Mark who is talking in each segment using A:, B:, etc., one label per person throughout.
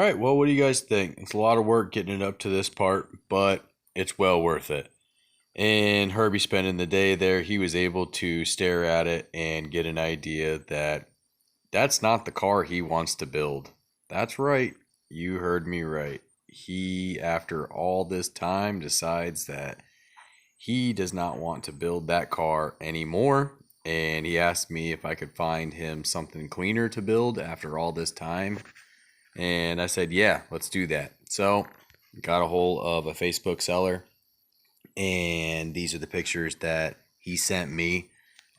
A: right, well, what do you guys think? It's a lot of work getting it up to this part, but it's well worth it. And Herbie spending the day there, he was able to stare at it and get an idea that that's not the car he wants to build. That's right, you heard me right. He, after all this time, decides that he does not want to build that car anymore. And he asked me if I could find him something cleaner to build after all this time. And I said, yeah, let's do that. So got a hold of a Facebook seller. And these are the pictures that he sent me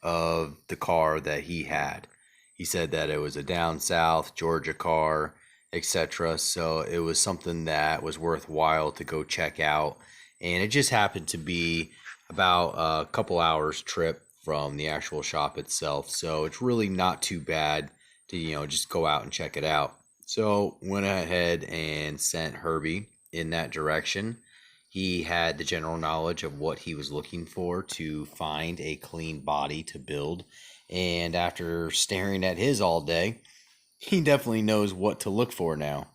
A: of the car that he had. He said that it was a down south Georgia car, etc. So it was something that was worthwhile to go check out. And it just happened to be about a couple hours trip from the actual shop itself. So it's really not too bad to, just go out and check it out. So went ahead and sent Herbie in that direction. He had the general knowledge of what he was looking for to find a clean body to build. And after staring at his all day, he definitely knows what to look for now.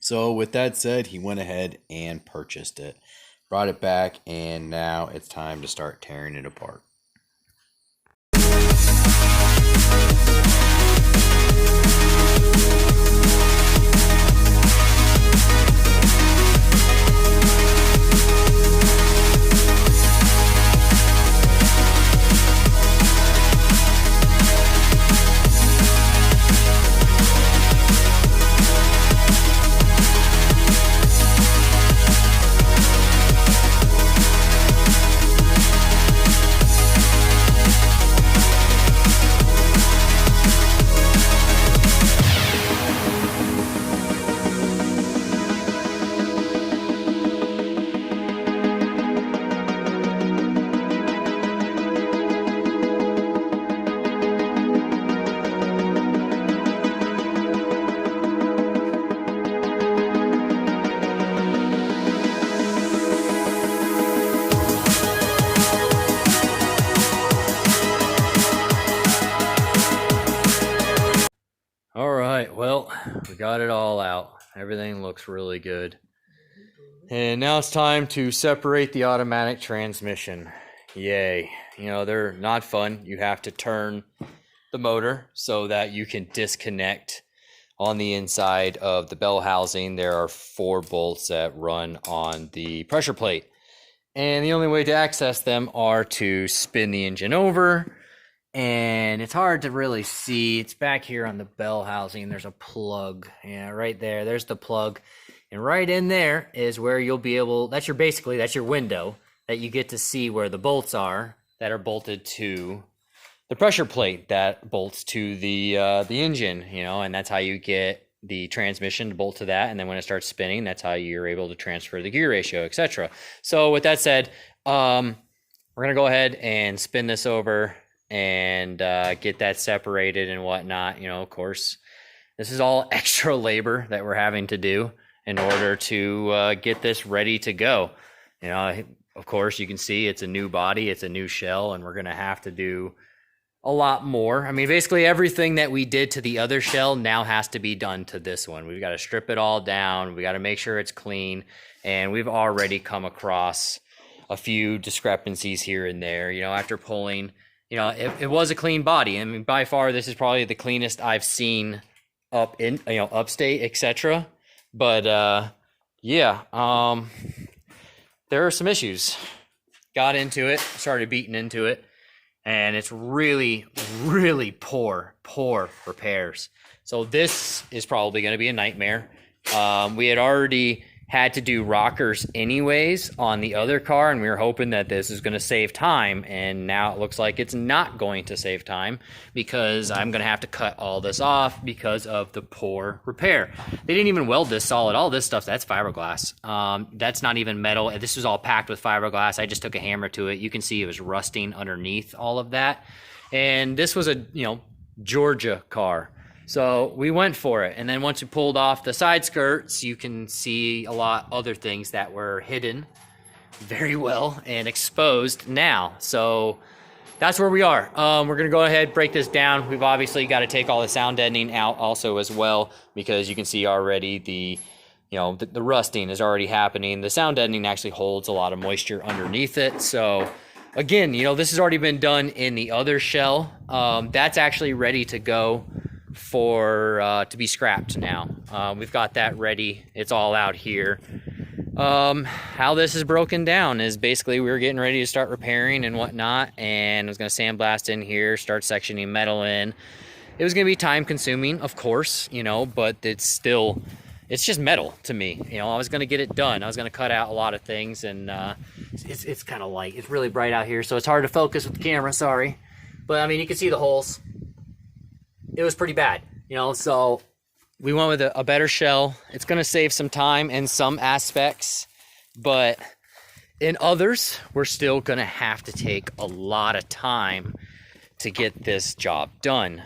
A: So with that said, he went ahead and purchased it, brought it back, and now it's time to start tearing it apart. All right, well, we got it all out. Everything looks really good. And now it's time to separate the automatic transmission. Yay. They're not fun. You have to turn the motor so that you can disconnect on the inside of the bell housing. There are 4 bolts that run on the pressure plate. And the only way to access them are to spin the engine over. And it's hard to really see. It's back here on the bell housing. There's a plug. Yeah, right there. There's the plug. And right in there is where you'll be able, that's your window that you get to see where the bolts are that are bolted to the pressure plate that bolts to the engine, and that's how you get the transmission to bolt to that. And then when it starts spinning, that's how you're able to transfer the gear ratio, etc. So with that said, we're going to go ahead and spin this over and get that separated and whatnot. Of course, this is all extra labor that we're having to do in order to get this ready to go. Of course, you can see it's a new body, it's a new shell, and we're going to have to do a lot more. I mean, basically everything that we did to the other shell now has to be done to this one. We've got to strip it all down. We got to make sure it's clean. And we've already come across a few discrepancies here and there, after pulling. It was a clean body. I mean, by far, this is probably the cleanest I've seen upstate, etc. But there are some issues. Got into it, started beating into it, and it's really, really poor repairs. So this is probably going to be a nightmare. We had already had to do rockers anyways on the other car, and we were hoping that this is going to save time, and now it looks like it's not going to save time because I'm going to have to cut all this off because of the poor repair. They didn't even weld this solid. All this stuff, that's fiberglass. That's not even metal. This was all packed with fiberglass. I just took a hammer to it. You can see it was rusting underneath all of that. And this was a Georgia car. So we went for it. And then once you pulled off the side skirts, you can see a lot other things that were hidden very well and exposed now. So that's where we are. We're gonna go ahead, break this down. We've obviously got to take all the sound deadening out also as well, because you can see already the rusting is already happening. The sound deadening actually holds a lot of moisture underneath it. So again, this has already been done in the other shell. That's actually ready to go for to be scrapped now. We've got that ready. It's all out here. How this is broken down is basically we were getting ready to start repairing and whatnot, and I was going to sandblast in here, start sectioning metal in. It was going to be time consuming, of course, but it's just metal to me. I was going to get it done. I was going to cut out a lot of things, and it's kind of light. It's really bright out here, so it's hard to focus with the camera, sorry. But I mean, you can see the holes. It was pretty bad, so we went with a better shell. It's going to save some time in some aspects, but in others, we're still going to have to take a lot of time to get this job done.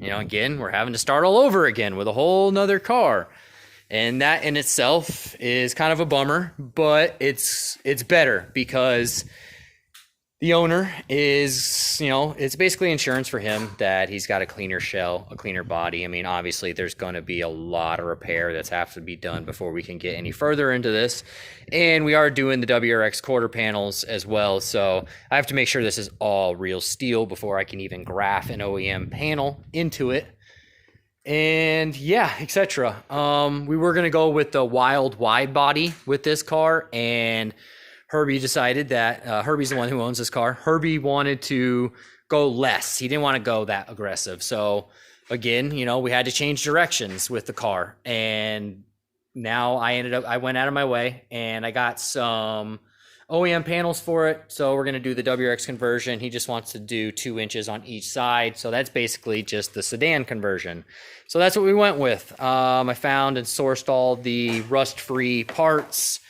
A: Again, we're having to start all over again with a whole nother car. And that in itself is kind of a bummer, but it's better because the owner is, it's basically insurance for him that he's got a cleaner shell, a cleaner body. I mean, obviously there's going to be a lot of repair that's have to be done before we can get any further into this. And we are doing the WRX quarter panels as well. So I have to make sure this is all real steel before I can even graph an OEM panel into it. And yeah, etc. We were going to go with the wild wide body with this car, and Herbie decided that Herbie's the one who owns this car. Herbie wanted to go less. He didn't want to go that aggressive. So again, we had to change directions with the car. And now I went out of my way and I got some OEM panels for it. So we're going to do the WRX conversion. He just wants to do 2 inches on each side. So that's basically just the sedan conversion. So that's what we went with. I found and sourced all the rust-free parts,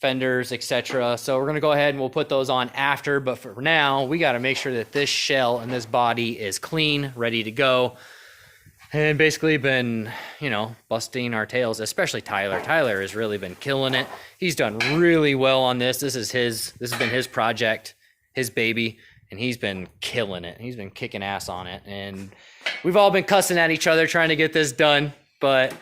A: fenders, etc. So we're going to go ahead and we'll put those on after, but for now we got to make sure that this shell and this body is clean, ready to go. And basically been, busting our tails, especially Tyler. Tyler has really been killing it. He's done really well on this. This has been his project, his baby, and he's been killing it. He's been kicking ass on it. And we've all been cussing at each other trying to get this done, but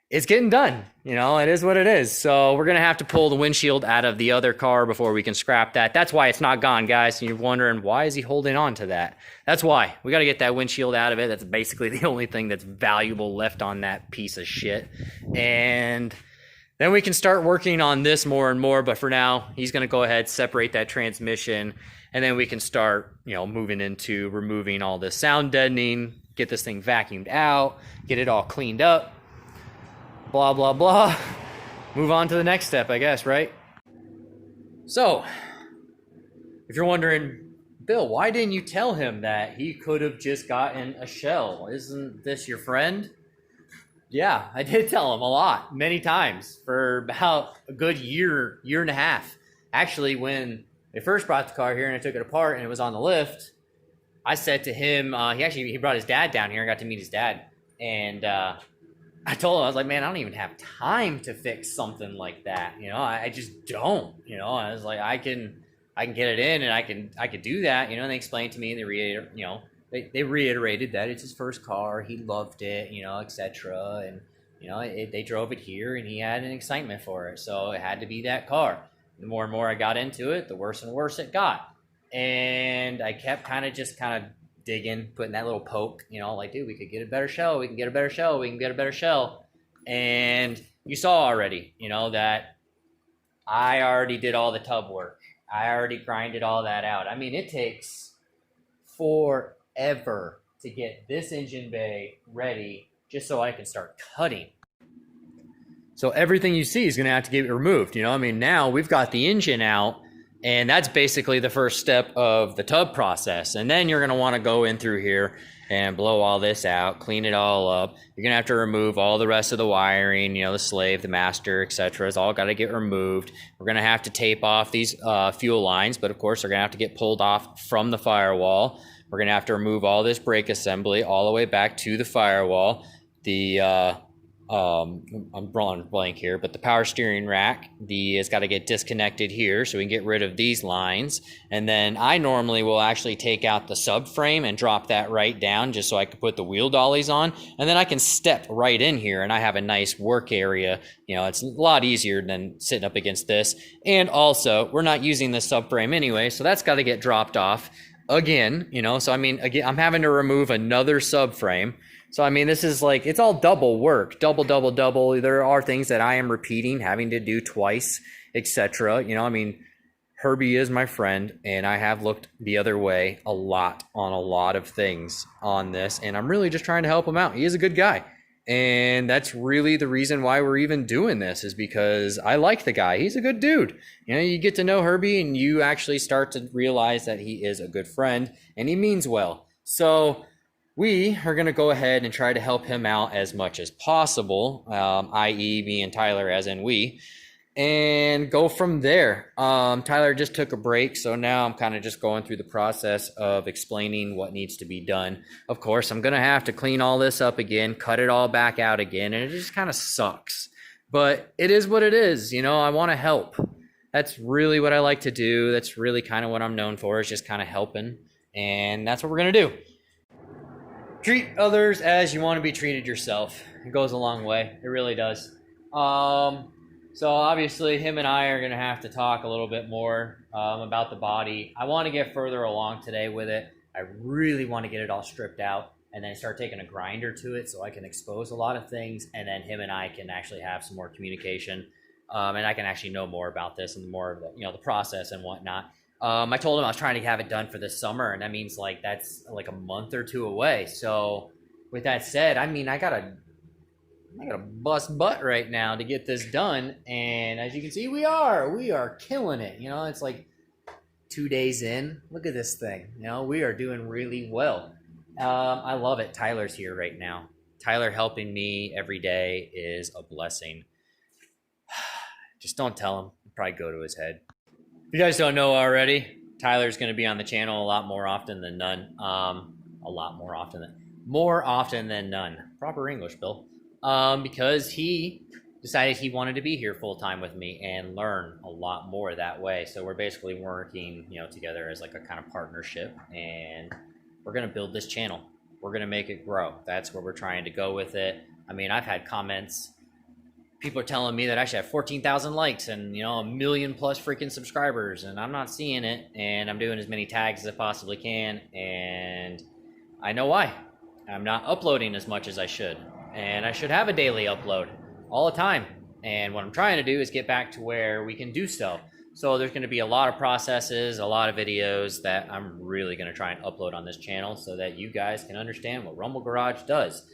A: it's getting done. It is what it is. So we're going to have to pull the windshield out of the other car before we can scrap that. That's why it's not gone, guys. You're wondering, why is he holding on to that? That's why. We got to get that windshield out of it. That's basically the only thing that's valuable left on that piece of shit. And then we can start working on this more and more. But for now, he's going to go ahead, separate that transmission, and then we can start, moving into removing all the sound deadening, get this thing vacuumed out, get it all cleaned up. Blah, blah, blah. Move on to the next step, I guess, right? So, if you're wondering, Bill, why didn't you tell him that he could have just gotten a shell? Isn't this your friend? Yeah, I did tell him a lot, many times, for about a good year and a half. Actually, when they first brought the car here and I took it apart and it was on the lift, I said to him, he brought his dad down here. I got to meet his dad. And I told him, I was like, man, I don't even have time to fix something like that. I just don't. I was like, I can get it in and I could do that. And they explained to me, and they reiterated that it's his first car. He loved it, etc. And they drove it here, and he had an excitement for it. So it had to be that car. The more and more I got into it, the worse and worse it got. And I kept kind of digging, putting that little poke, like, dude, we could get a better shell, we can get a better shell, we can get a better shell. And you saw already, that I already did all the tub work. I already grinded all that out. I mean, it takes forever to get this engine bay ready just so I can start cutting. So everything you see is going to have to get removed. Now we've got the engine out, and that's basically the first step of the tub process. And then you're going to want to go in through here and blow all this out, clean it all up. You're going to have to remove all the rest of the wiring, the slave, the master, etc. It's all got to get removed. We're going to have to tape off these fuel lines, but of course they're going to have to get pulled off from the firewall. We're going to have to remove all this brake assembly all the way back to the firewall. The I'm drawing blank here, but the power steering rack, has got to get disconnected here so we can get rid of these lines. And then I normally will actually take out the subframe and drop that right down just so I can put the wheel dollies on. And then I can step right in here and I have a nice work area. You know, it's a lot easier than sitting up against this. And also, we're not using the subframe anyway, so that's got to get dropped off again, you know. So I mean, again, I'm having to remove another subframe. So, I mean, this is like, it's all double work, double. There are things that I am repeating, having to do twice, etc. You know, I mean, Herbie is my friend, and I have looked the other way a lot on a lot of things on this, and I'm really just trying to help him out. He is a good guy, and that's really the reason why we're even doing this, is because I like the guy. He's a good dude. You know, you get to know Herbie, and you actually start to realize that he is a good friend, and he means well. So we are going to go ahead and try to help him out as much as possible, i.e. me and Tyler, as in we, and go from there. Tyler just took a break, so now I'm kind of just going through the process of explaining what needs to be done. Of course, I'm going to have to clean all this up again, cut it all back out again, and it just kind of sucks. But it is what it is, you know, I want to help. That's really what I like to do. That's really kind of what I'm known for, is just kind of helping, and that's what we're going to do. Treat others as you want to be treated yourself. It goes a long way. It really does. So obviously him and I are going to have to talk a little bit more about the body. I want to get further along today with it. I really want to get it all stripped out and then start taking a grinder to it so I can expose a lot of things, and then him and I can actually have some more communication, and I can actually know more about this and more of the, you know, the process and whatnot. I told him I was trying to have it done for this summer, and that means like that's like a month or two away. So with that said, I mean, I gotta bust butt right now to get this done. And as you can see, we are killing it. You know, it's like 2 days in. Look at this thing. You know, we are doing really well. I love it. Tyler's here right now. Tyler helping me every day is a blessing. Just don't tell him. It'll probably go to his head. If you guys don't know already, Tyler's going to be on the channel a lot more often than none. More often than none. Proper English, Bill. Because he decided he wanted to be here full time with me and learn a lot more that way. So we're basically working, you know, together as like a kind of partnership, and we're going to build this channel. We're going to make it grow. That's where we're trying to go with it. I mean, I've had comments. People are telling me that I should have 14,000 likes and, you know, 1 million plus freaking subscribers, and I'm not seeing it, and I'm doing as many tags as I possibly can, and I know why. I'm not uploading as much as I should, and I should have a daily upload all the time, and what I'm trying to do is get back to where we can do so. So there's going to be a lot of processes, a lot of videos that I'm really going to try and upload on this channel so that you guys can understand what Rumble Garage does.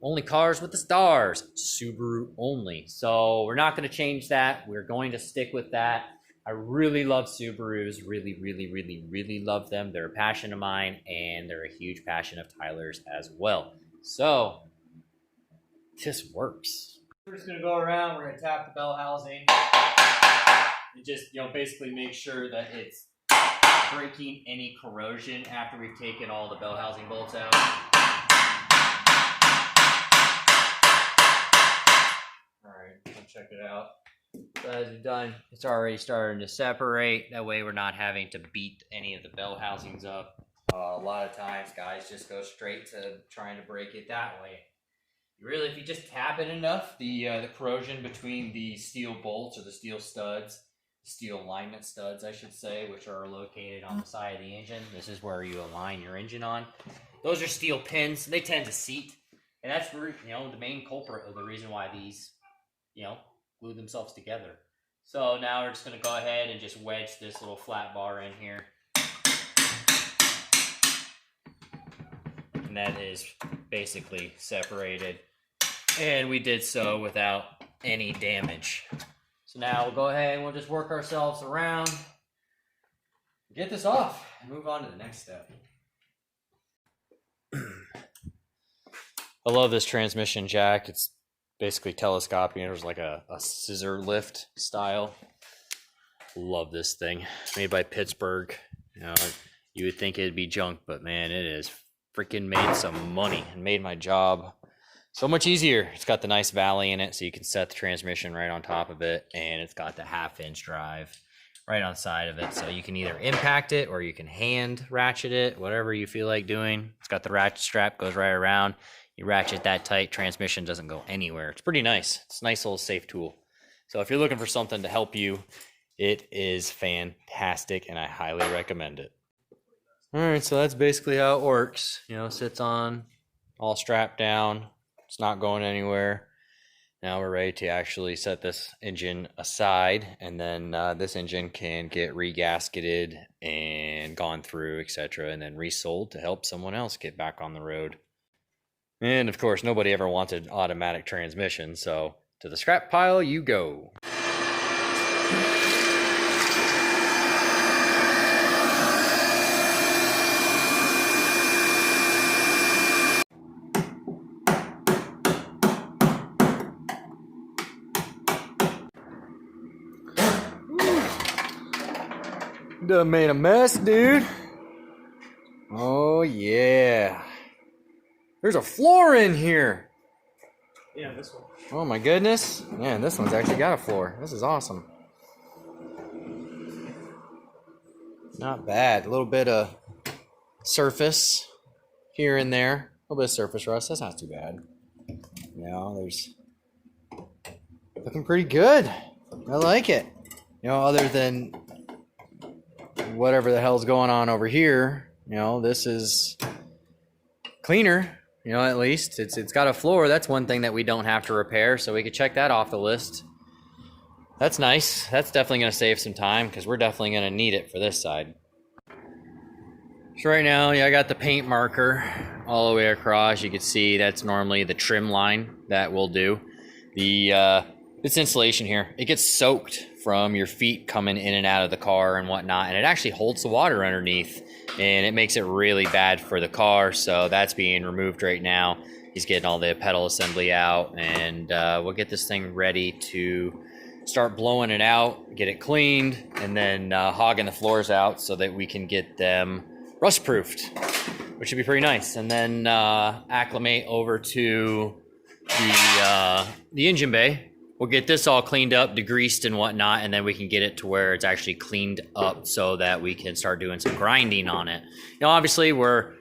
A: Only cars with the stars, Subaru only. So we're not going to change that. We're going to stick with that. I really love Subarus, really love them. They're a passion of mine, and they're a huge passion of Tyler's as well. So this works. We're just going to go around, we're going to tap the bell housing and just, you know, basically make sure that it's breaking any corrosion after we've taken all the bell housing bolts out. Check it out. So as we've done, it's already starting to separate. That way we're not having to beat any of the bell housings up. A lot of times guys just go straight to trying to break it that way. Really, if you just tap it enough, the corrosion between the steel bolts or the steel studs, steel alignment studs I should say, which are located on the side of the engine. This is where you align your engine on. Those are steel pins. They tend to seat. And that's, you know, the main culprit of the reason why these, you know, glue themselves together. So now we're just going to go ahead and just wedge this little flat bar in here. And that is basically separated. And we did so without any damage. So now we'll go ahead and we'll just work ourselves around, get this off, and move on to the next step. I love this transmission jack. It's basically telescoping. There's like a scissor lift style. Love this thing. Made by Pittsburgh. You know, you would think it'd be junk, but man, it is freaking made some money and made my job So much easier. It's got the nice valley in it, so you can set the transmission right on top of it, and it's got the 1/2-inch drive right on the side of it, so you can either impact it or you can hand ratchet it, whatever you feel like doing. It's got the ratchet strap, goes right around. You ratchet that tight, transmission doesn't go anywhere. It's pretty nice. It's a nice little safe tool. So if you're looking for something to help you, it is fantastic, and I highly recommend it. All right, so that's basically how it works. You know, sits on, all strapped down. It's not going anywhere. Now we're ready to actually set this engine aside, and then this engine can get regasketed and gone through, etc., and then resold to help someone else get back on the road. And of course, nobody ever wanted automatic transmission, so to the scrap pile you go. Done made a mess, dude. Oh yeah. There's a floor in here.
B: Yeah, this one.
A: Oh my goodness. Man, this one's actually got a floor. This is awesome. Not bad. A little bit of surface here and there. A little bit of surface rust. That's not too bad. You know, there's looking pretty good. I like it. You know, other than whatever the hell's going on over here, you know, this is cleaner. You know, at least it's got a floor. That's one thing that we don't have to repair, so we could check that off the list. That's nice. That's definitely going to save some time because we're definitely going to need it for this side. So right now, yeah, I got the paint marker all the way across. You can see that's normally the trim line that we'll do. This insulation here, it gets soaked from your feet coming in and out of the car and whatnot, and it actually holds the water underneath, and it makes it really bad for the car, so that's being removed right now. He's getting all the pedal assembly out, and we'll get this thing ready to start blowing it out, get it cleaned, and then hogging the floors out so that we can get them rust-proofed, which should be pretty nice, and then acclimate over to the engine bay. We'll get this all cleaned up, degreased and whatnot, and then we can get it to where it's actually cleaned up so that we can start doing some grinding on it. You know, obviously we're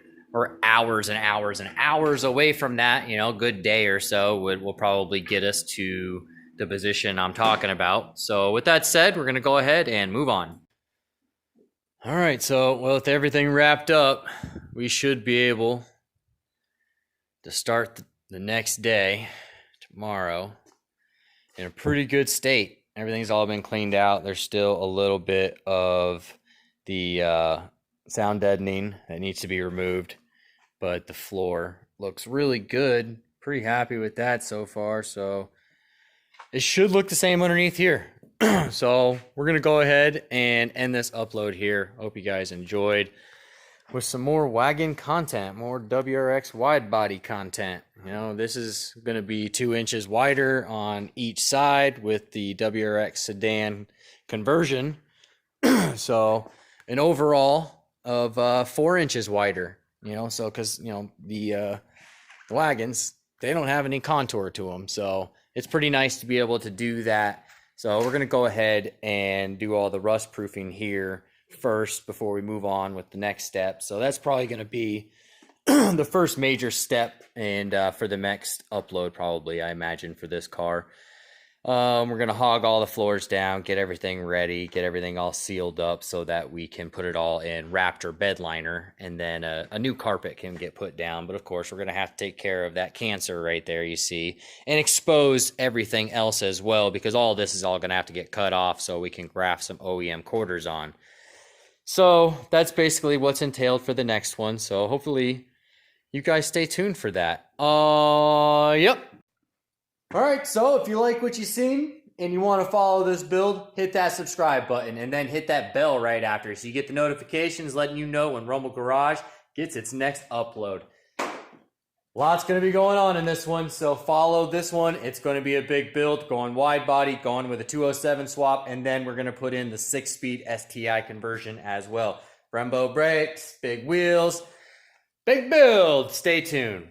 A: hours and hours and hours away from that. You know, good day or so will probably get us to the position I'm talking about. So with that said, we're going to go ahead and move on. All right, so well, with everything wrapped up, we should be able to start the next day, tomorrow, in a pretty good state. Everything's all been cleaned out. There's still a little bit of the sound deadening that needs to be removed, but the floor looks really good. Pretty happy with that so far. So it should look the same underneath here. So we're going to go ahead and end this upload here. Hope you guys enjoyed, with some more Wagon content, more WRX wide body content. You know, this is going to be 2 inches wider on each side with the WRX sedan conversion. So an overall of 4 inches wider, you know, so because, you know, the wagons, they don't have any contour to them. So it's pretty nice to be able to do that. So we're going to go ahead and do all the rust proofing here first before we move on with the next step. So that's probably going to be the first major step, and for the next upload probably, I imagine, for this car. We're going to hog all the floors down, get everything ready, get everything all sealed up so that we can put it all in Raptor bed liner, and then a new carpet can get put down. But of course, we're going to have to take care of that cancer right there, you see, and expose everything else as well, because all this is all going to have to get cut off so we can graft some OEM quarters on. So that's basically what's entailed for the next one. So hopefully you guys stay tuned for that. Yep. All right, so if you like what you've seen and you want to follow this build, hit that subscribe button and then hit that bell right after so you get the notifications letting you know when Rumble Garage gets its next upload. Lots going to be going on in this one, so follow this one. It's going to be a big build, going wide body, going with a 207 swap, and then we're going to put in the 6-speed STI conversion as well. Brembo brakes, big wheels, big build. Stay tuned.